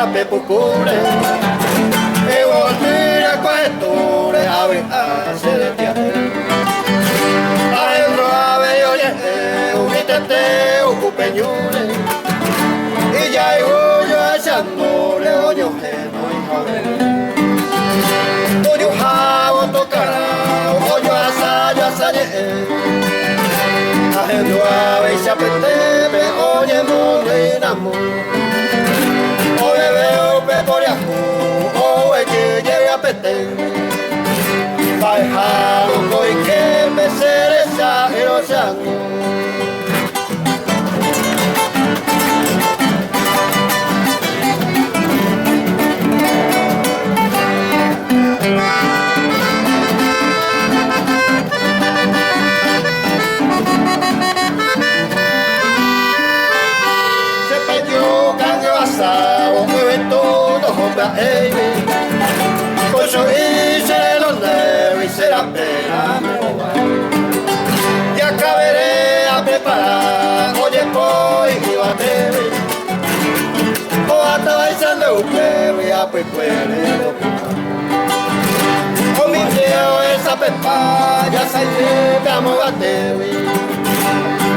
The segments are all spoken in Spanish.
la pepucure, e volvire a questore, ave a sedetiare. Adentro ave oye, ubítete, ucupeñure, y ya yo echándole oño geno y joven. Oño jabo tocará, oño asaye, ajeno ave y chapetebe, oye mole y namo. Oye veo peporiaco, oye llegue a pete, bajado coi que me cereza y los changos. Pues yo hice los nervios y será pena y acabaré a preparar, oye pues iba a tener o hasta bailando un perro y a pues puede o mi tío esa pepa ya salió de amor a tener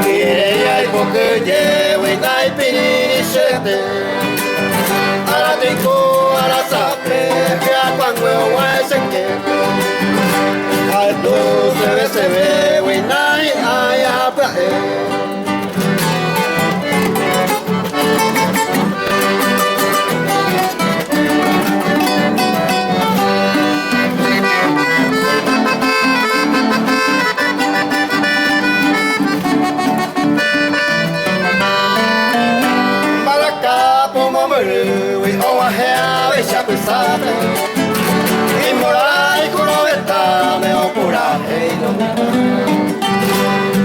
y ella y porque llevo y da y piniste a la trico, a la sape, que a cuando yo se quedo. Al tu se ve, we night, ay, a y morar y curovetame o coraje y no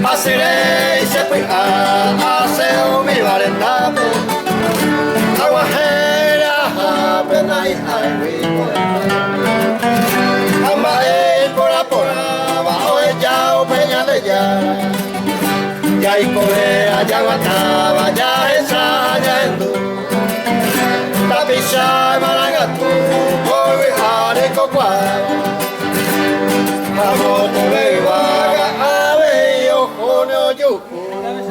haceré y se puja hace mi valentame aguajera pena y ay amaré por la pora bajo ella o peña de ya ya y corea ya guataba ya esa ya en tu Tapisha marangatu, koi hare kokwa. Amo to bewaga ave yo kono yuku.